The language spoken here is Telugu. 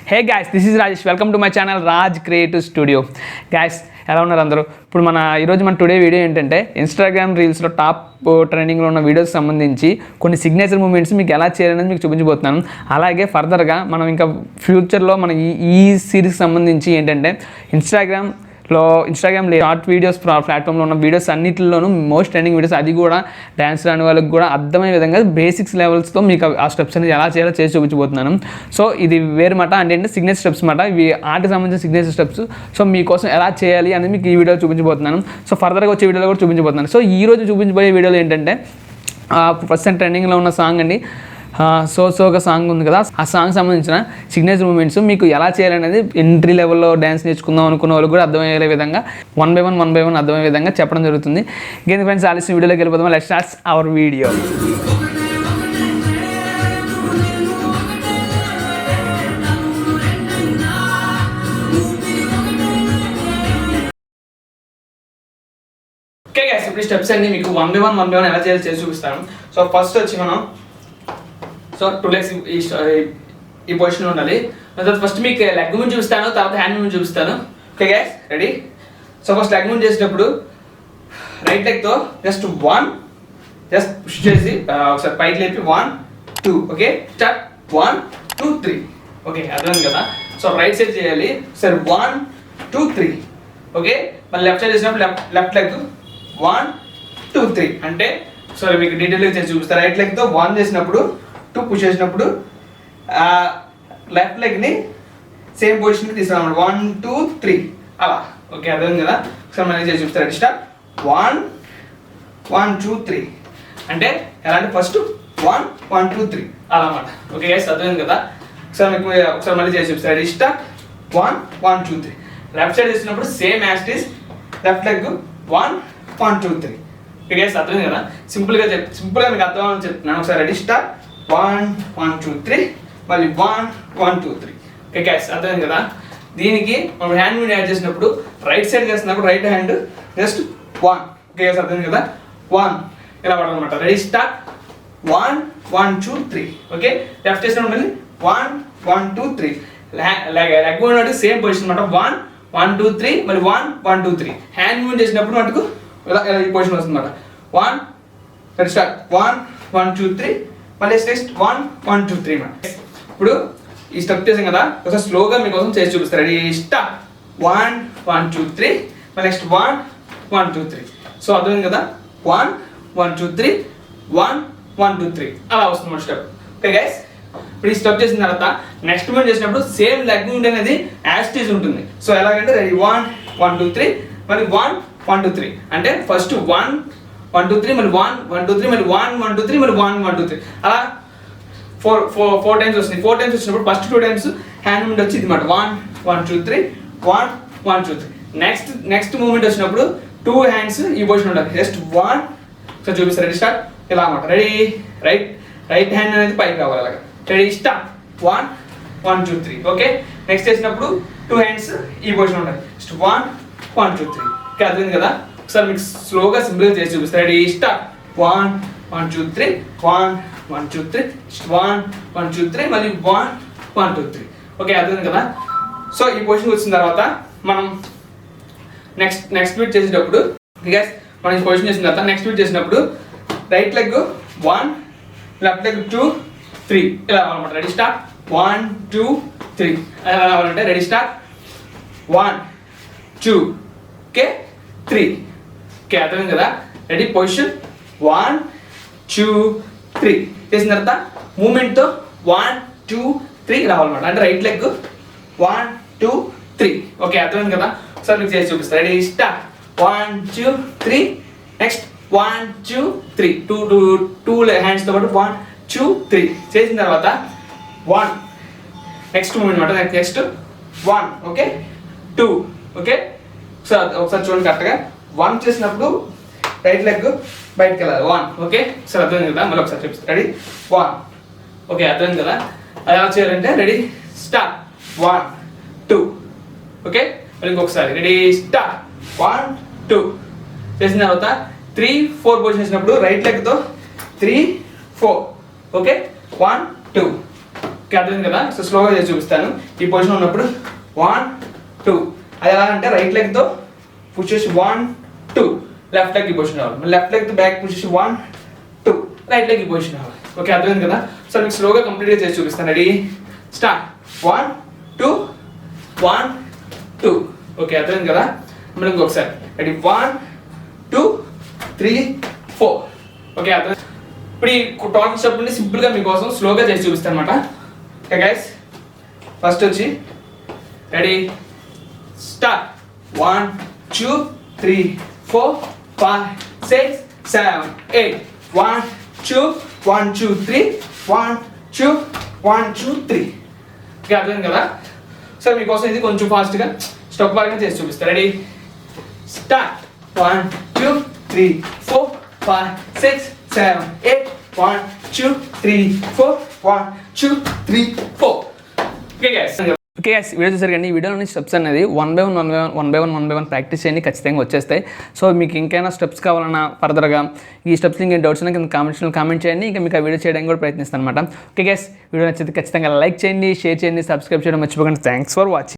Hey guys, this is Rajesh. Welcome to my channel Raj creative studio. Guys, ఎలా ఉన్నారు అందరూ? ఇప్పుడు ఈరోజు మన టుడే వీడియో ఏంటంటే ఇన్స్టాగ్రామ్ రీల్స్లో టాప్ ట్రెండింగ్లో ఉన్న వీడియోస్ సంబంధించి కొన్ని సిగ్నేచర్ మూమెంట్స్ మీకు ఎలా చేయాలనేది మీకు చూపించబోతున్నాను. అలాగే ఫర్దర్గా మనం ఇంకా ఫ్యూచర్లో మన ఈ సిరీస్కి సంబంధించి ఏంటంటే ఇన్స్టాగ్రామ్ షార్ట్ వీడియోస్ ప్లాట్ఫామ్లో ఉన్న వీడియోస్ అన్నింటిలోనూ మోస్ట్ ట్రెండింగ్ వీడియోస్, అది కూడా డ్యాన్స్ రాని వాళ్ళకి కూడా అర్థమయ్యే విధంగా బేసిక్స్ లెవెల్స్తో మీకు ఆ స్టెప్స్ అనేది ఎలా చేయాలో చేసి చూపించబోతున్నాను. సో ఇది వేరే మాట అంటే సిగ్నేచర్ స్టెప్స్ మాట, ఇవి ఆర్ట్కి సంబంధించిన సిగ్నేచర్ స్టెప్స్. సో మీకోసం ఎలా చేయాలి అనేది మీకు ఈ వీడియో చూపించబోతున్నాను. సో ఫర్దర్గా వచ్చే వీడియోలో కూడా చూపించబోతున్నాను. సో ఈ రోజు చూపించబోయే వీడియోలో ఏంటంటే ప్రస్తుతం ట్రెండింగ్లో ఉన్న సాంగ్ అండి, ఒక సాంగ్ ఉంది కదా, ఆ సాంగ్ సంబంధించిన సిగ్నేచర్ మూమెంట్స్ మీకు ఎలా చేయాలనేది ఎంట్రీ లెవెల్లో డ్యాన్స్ నేర్చుకుందాం అనుకున్న వాళ్ళు కూడా అర్థమయ్యే విధంగా వన్ బై వన్ అర్థమయ్యే విధంగా చెప్పడం జరుగుతుంది. ఇంకేంటి ఫ్రెండ్స్, ఆలస్యం వీడియోలోకి వెళ్ళిపోదాం. Let's start our video. Okay guys, ఇప్పుడు స్టెప్స్ అన్ని మీకు వన్ బై వన్ ఎలా చేయాలో చేసి చూపిస్తాను. సో ఫస్ట్ వచ్చి మనం టూ లెగ్స్ ఈ పొజిషన్లో ఉండాలి. ఫస్ట్ మీకు లెగ్ మూవ్ చూపిస్తాను, తర్వాత హ్యాండ్ మూవ్ చూపిస్తాను. Okay guys, ready? So first leg move చేసేటప్పుడు రైట్ లెగ్తో జస్ట్ పుష్ చేసి ఒకసారి పైకి లేపి 1 2. Okay, start 1 2 3. ఓకే, అర్థమైంది కదా? సో రైట్ సైడ్ చేయాలి. సరే 1 2 3. ఓకే, మళ్ళీ లెఫ్ట్ సైడ్ చేసినప్పుడు లెఫ్ట్ లెగ్ 1 2 3. అంటే సారీ మీకు డీటెయిల్గా చేసి చూపిస్తాను. రైట్ లెగ్తో 1 చేసినప్పుడు 2 పుష్ చేసినప్పుడు లెఫ్ట్ లెగ్ని సేమ్ పొజిషన్కి తీసుకురావాలి. 1 2 3 అలా. ఓకే, అర్థమైంది కదా? ఒకసారి మళ్ళీ చేసి చూపిస్తారు. స్టార్ట్ 1 1 2 3. అంటే ఎలా అంటే ఫస్ట్ 1 1 2 3 అలా అన్నమాట. ఓకే గైస్, అర్థమైంది కదా? ఒకసారి మళ్ళీ చేసి చూపిస్తారు. స్టార్ట్ 1 1 2 3. లెఫ్ట్ సైడ్ చేసినప్పుడు same as it is left leg 1 1 2 3. Okay guys, అర్థమైంది కదా? సింపుల్గా మీకు అర్థమని చెప్తున్నాను. ఒకసారి రెడీ, స్టార్ట్ 1 1 2 3, మళ్ళీ 1 1 2 3. ఓకే గైస్, అర్థమైంది కదా? దీనికి మనం హ్యాండ్ మూవ్ యాడ్ చేసినప్పుడు రైట్ సైడ్ చేసినప్పుడు right hand just 1. Okay guys, అర్థమైంది కదా? 1 ఇలా పడాలన్నమాట. Ready, start 1 1 2 3. ఓకే, లెఫ్ట్ చేసినప్పుడు మళ్ళీ 1 1 2 3. లెగ్ మూవ్ అంటే సేమ్ పొజిషన్ అనమాట. 1 1 2 3, మళ్ళీ 1 1 2 3. హ్యాండ్ మూవ్ చేసినప్పుడు మటుకు ఇలా ఈ పొజిషన్ వస్తుంది అనమాట. 1 రెడీ, స్టార్ట్ 1 1 2 3, మళ్ళీ నెక్స్ట్ 1 1 2 3 మాట. ఇప్పుడు ఈ స్టెప్ చేసాం కదా, ఒకసారి స్లోగా మీకోసం చేసి చూపిస్తారు. రెడీ, స్టార్ట్ 1 1 2 3, మళ్ళీ నెక్స్ట్ 1 1 2 3. సో అర్థమైంది కదా? 1 1 2 3 1 1 2 3 అలా వస్తుంది మన స్టెప్. ఓకే గైస్, ఇప్పుడు ఈ స్టెప్ చేసిన తర్వాత నెక్స్ట్ మూవ్ చేసినప్పుడు సేమ్ లెగ్ మూవ్ అనేది యాస్టీజ్ ఉంటుంది. సో ఎలాగంటే రెడీ 1 1 2 3, మళ్ళీ 1 1 2 3. అంటే ఫస్ట్ 1 1 2 3, మళ్ళీ 1 1 2 3, మళ్ళీ 1 1 2 3, మళ్ళీ 1 1 2 3 అలా 4 టైమ్స్ వస్తుంది. 4 టైమ్స్ వచ్చినప్పుడు ఫస్ట్ 2 టైమ్స్ హ్యాండ్ మూమెంట్ వచ్చి ఇది మాట 1 1 2 3 1 1 2 3. నెక్స్ట్ మూమెంట్ వచ్చినప్పుడు 2 హ్యాండ్స్ ఈ పొజిషన్ ఉండాలి. జస్ట్ 1. సో చూపిస్తారు. రెడీ, స్టార్ట్ ఇలా అన్నమాట. రెడీ, రైట్ హ్యాండ్ అనేది పైకి రావాలి. అలాగా రెడీ, స్టార్ట్ 1 1 2 3. ఓకే, నెక్స్ట్ చేసినప్పుడు 2 హ్యాండ్స్ ఈ పొజిషన్ ఉండాలి. జస్ట్ 1 1 2 3. ఓకే, అర్థమైంది కదా? ఒకసారి మీకు స్లోగా సింపుల్గా చేసి చూపిస్తారు. రెడీ, స్టార్ట్ 1 1 2 3 1 1 2 3 1 1 2 3, మళ్ళీ 1 1 2 3. ఓకే, అర్థమైంది కదా? సో ఈ పొజిషన్ వచ్చిన తర్వాత మనం నెక్స్ట్ బీట్ చేసేటప్పుడు మనం ఈ పొజిషన్ చేసిన తర్వాత నెక్స్ట్ బీట్ చేసినప్పుడు రైట్ లెగ్ 1 లెఫ్ట్ లెగ్ 2 3 ఇలా రావాలన్నమాట. రెడీ, స్టార్ట్ 1 2 3 ఎలా రావాలంటే రెడీ, స్టార్ట్ 1 2 ఓకే 3. ఓకే, అర్థమైంది కదా? రెడీ, పొజిషన్ 1 2 3 చేసిన తర్వాత మూమెంట్తో 1 2 3 రావాలన్నమాట. అంటే రైట్ లెగ్ 1 2 3. ఓకే, అర్థమైంది కదా? ఒకసారి మీకు చేసి చూపిస్తాను. రెడీ, స్టార్ట్ 1 2 3, నెక్స్ట్ 1 2 3 2 హ్యాండ్స్తో పాటు 1 2 3 చేసిన తర్వాత 1 నెక్స్ట్ మూమెంట్ అనమాట. Next 1 okay 2 okay. ఒకసారి చూడండి కరెక్ట్గా. 1 చేసినప్పుడు రైట్ లెగ్ బయటకు వెళ్ళాలి. 1 ఓకే. ఒకసారి అర్థమైంది కదా? మళ్ళీ ఒకసారి చూపిస్తాను. రెడీ 1 ఓకే, అర్థమైంది కదా? అది ఎలా చేయాలంటే రెడీ, స్టార్ట్ 1 2 ఓకే. మళ్ళీ ఇంకొకసారి రెడీ, స్టార్ట్ 1 2 చేసిన తర్వాత 3 4 పొజిషన్ చేసినప్పుడు రైట్ లెగ్తో 3 4 ఓకే 1 2 ఓకే అర్థమైంది కదా. సో స్లోగా చేసి చూపిస్తాను. ఈ పొజిషన్ ఉన్నప్పుడు 1 2 అది ఎలా అంటే రైట్ లెగ్తో పుష్ చేసి 1 2 లెఫ్ట్ లెగ్ ఈ పొజిషన్ రావాలి, లెఫ్ట్ లెగ్ బ్యాక్ పుష్ చేసి 1 2 రైట్ లెగ్ ఈ పొజిషన్ రావాలి. ఓకే అర్థమైంది కదా. సో మీకు స్లోగా కంప్లీట్గా చేసి చూపిస్తాను. రెడీ స్టార్ట్ 1 2 1 2 ఓకే అర్థమైంది కదా. మళ్ళీ ఇంకొకసారి రెడీ 1 2 3 4 ఓకే అర్థమైంది. ఇప్పుడు ఈ టోటల్ స్టెప్ని సింపుల్గా మీకోసం స్లోగా చేసి చూపిస్తాను అనమాట. ఓకే గైస్ ఫస్ట్ వచ్చి రెడీ స్టార్ట్ 1 2 3 4 5 6 7 8 1 2 1 2 3 1 2 1 2 3 ఓకే అర్థమైంది కదా. సో మీకోసం ఇది కొంచెం ఫాస్ట్గా స్టెప్ పరంగా చేసి చూపిస్తాను. Ready start 1 2 3 4 5 6 7 8 1 2 3 4 1 2 3 4 okay guys. Okay guys video చూసారు కానీ ఈ వీడియోలోని స్టెప్స్ అనేది వన్ బై వన్ ప్రాక్టీస్ చేయండి, ఖచ్చితంగా వచ్చేస్తాయి. సో మీకు ఇంకైనా స్టెప్స్ కావాలన్నా ఫర్దర్గా ఈ స్టెప్స్ ఇంకేం డౌట్స్ ఉన్నా కింద కామెంట్ చేయండి. ఇంకా మీకు ఆ వీడియో చేయడానికి కూడా ప్రయత్నిస్తాను అనమాట. ఓకే గైస్ వీడియో నచ్చితే ఖచ్చితంగా లైక్ చేయండి, షేర్ చేయండి, సబ్స్క్రైబ్ చేయడం మర్చిపోకండి. Thanks for watching.